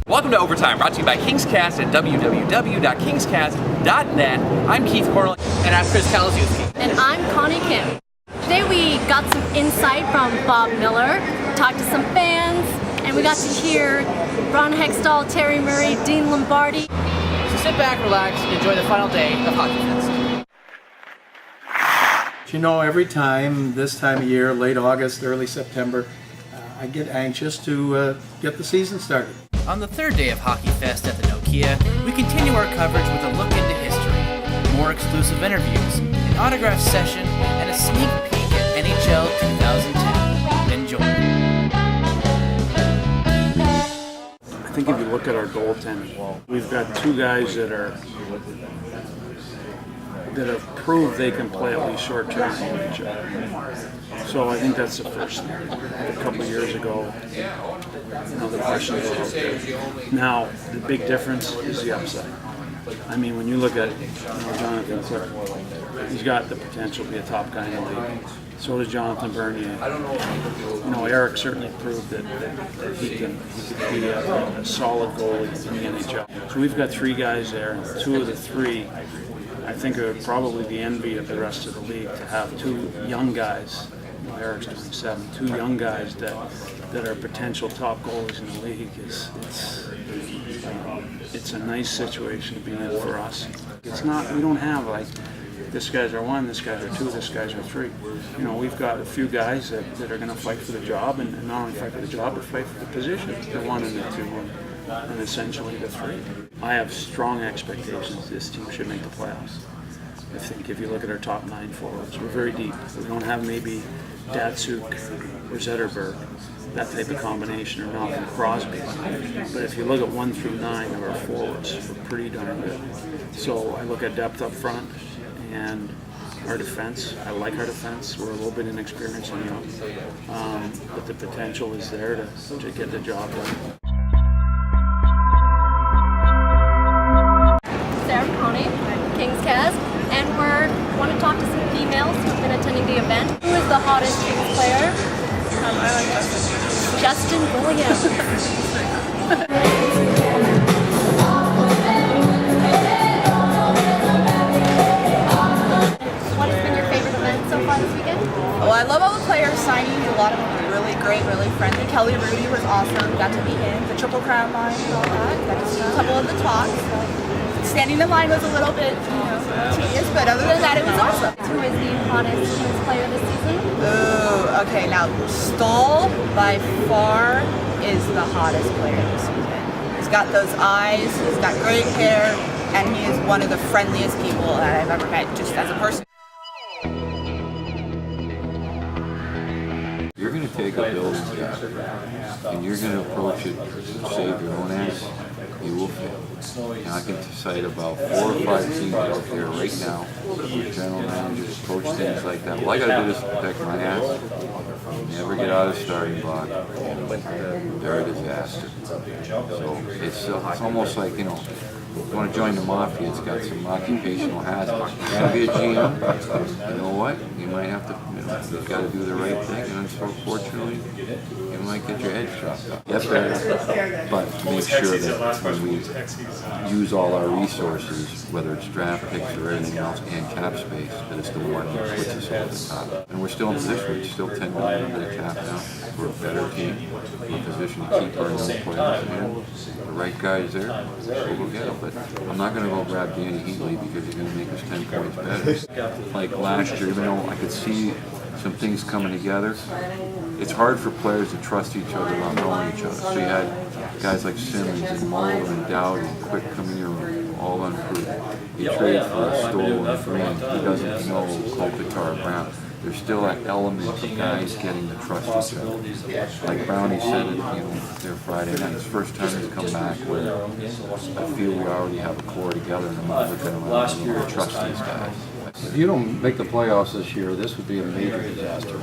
Welcome to Overtime, brought to you by KingsCast at www.kingscast.net. I'm Keith Corley. And I'm Chris Kalaszewski. And I'm Connie Kim. Today we got some insight from Bob Miller, talked to some fans, and we got to hear Hextall, Terry Murray, Dean Lombardi. So sit back, relax, and enjoy the final day of Hockey Fest. You know, every time, this time of year, late August, early September, I get anxious to get the season started. On the third day of Hockey Fest at the Nokia, we continue our coverage with a look into history, more exclusive interviews, an autograph session, and a sneak peek at NHL 2010. Enjoy. I think if you look at our goaltending, we've got two guys that have proved they can play at least short term in the NHL. So I think that's the first thing. A couple of years ago, the question was out there. Now, the big difference is the upside. I mean, when you look at Jonathan Quick, he's got the potential to be a top guy in the league. So does Jonathan Bernier. Eric certainly proved that he could be a solid goalie in the NHL. So we've got three guys there, and two of the three I think it would probably be envy of the rest of the league to have two young guys. Eric's 27. Two young guys that are potential top goalies in the league. It's a nice situation to be in for us. It's not. We don't have like this guy's are one, this guy's are two, this guy's are three. We've got a few guys that are going to fight for the job, and not only fight for the job, but fight for the position. The one and the two, and essentially the three. I have strong expectations this team should make the playoffs. I think if you look at our top 9 forwards, we're very deep. We don't have maybe Datsuk or Zetterberg, that type of combination, or Malcolm Crosby. But if you look at 1 through 9 of our forwards, we're pretty darn good. So I look at depth up front and our defense. I like our defense. We're a little bit inexperienced and young, but the potential is there to get the job done. Connie, KingsCast, and we want to talk to some females who've been attending the event. Who is the hottest Kings player? I like Justin Williams. What has been your favorite event so far this weekend? Well, I love all the player signings. A lot of them were really great, really friendly. Kelly Rudy was awesome. Got to meet him. The Triple Crown line and all that. Got to see a couple of the talks. Standing in line was a little bit, tedious, but other than that, it was awesome. Who is the hottest Kings player this season? Ooh, okay. Now, Stoll by far is the hottest player this season. He's got those eyes. He's got great hair, and he is one of the friendliest people that I've ever met, just as a person. You're going to take a building job and you're going to approach it to save your own ass, you will fail. And I can cite about 4 or 5 teams out there right now where general managers approach things like that. Well, I got to do this to protect my ass. Never get out of the starting block, and they're a disaster. So it's almost like, if you want to join the mafia, it's got some occupational hazards. If you're going to be a GM, you know what? You might have to, you've got to do the right thing, and unfortunately, you might get your head chopped off. Yes, but make sure that when we use all our resources, whether it's draft picks or anything else, and cap space, that it's the one that puts us over the top. And we're still in position. We're still $10 million under the cap now. We're a better team. We're in a position to keep our young players in. The right guy's there, we'll go get him. But I'm not going to go grab Danny Heatley because he's going to make us 10 points better. Like last year, even though I could see some things coming together, it's hard for players to trust each other without knowing each other. So you had guys like Simmons and Muller and Dowdy and Quick coming here, all unproven. You trade for a Stoll and Green, he doesn't know Kopitar or Brown. There's still that element of guys getting to trust each other. Like Brownie said it, there Friday night. It's the first time he's come back where I feel we already have a core together and we're going to trust these guys. If you don't make the playoffs this year, this would be a major disaster. I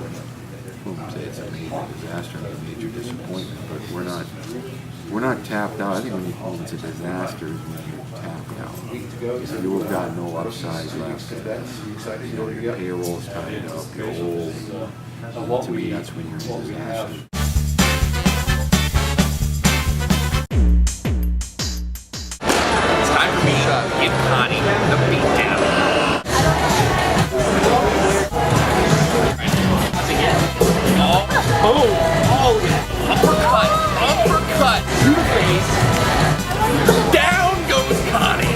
wouldn't say it's a major disaster, a major disappointment, but we're not tapped out. I think when it's a disaster is when you're tapped out. Because you have got no upside left. Your payroll's tied up, you're old. To me, that's when you're in a disaster. Boom! Oh yeah! Uppercut! To the face. Down goes Connie!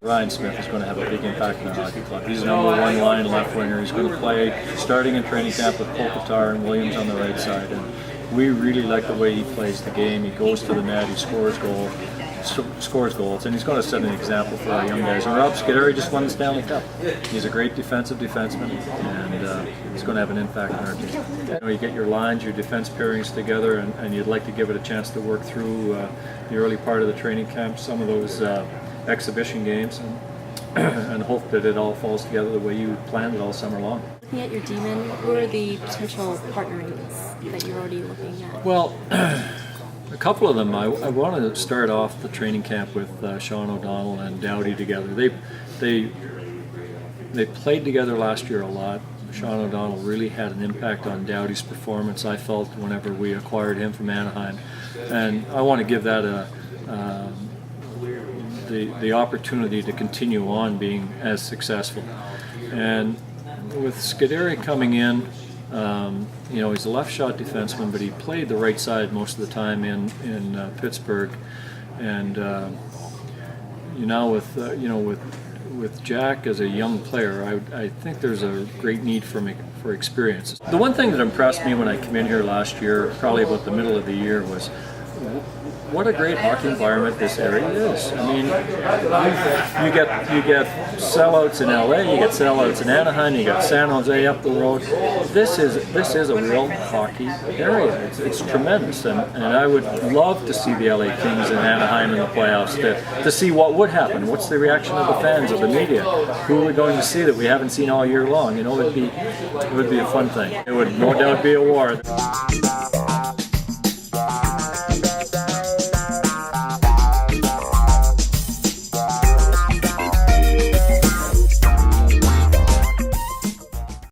Ryan Smith is going to have a big impact in our hockey club. He's the #1 line left winger. He's going to play starting in training camp with Kopitar and Williams on the right side. And we really like the way he plays the game. He goes to the net, he scores goals, and he's going to set an example for our young guys. And Rob Scuderi just won the Stanley Cup. He's a great defensive defenseman, and he's going to have an impact on our team. You know, you get your lines, your defense pairings together, and you'd like to give it a chance to work through the early part of the training camp, some of those exhibition games, and hope that it all falls together the way you planned it all summer long. Looking at your demon, who are the potential partnerings that you're already looking at? Well, a couple of them. I wanted to start off the training camp with Sean O'Donnell and Dowdy together. They played together last year a lot. Sean O'Donnell really had an impact on Dowdy's performance, I felt, whenever we acquired him from Anaheim. And I want to give that the opportunity to continue on being as successful. And with Scuderi coming in, you know, he's a left shot defenseman, but he played the right side most of the time in Pittsburgh. And you know, with Jack as a young player, I think there's a great need for experience. The one thing that impressed me when I came in here last year, probably about the middle of the year, was what a great hockey environment this area is. I mean, you get sellouts in LA, you get sellouts in Anaheim, you got San Jose up the road. This is a real hockey area. It's tremendous, and I would love to see the LA Kings in Anaheim in the playoffs to see what would happen. What's the reaction of the fans, of the media? Who are we going to see that we haven't seen all year long? You know, it would be a fun thing. It would no doubt be a war.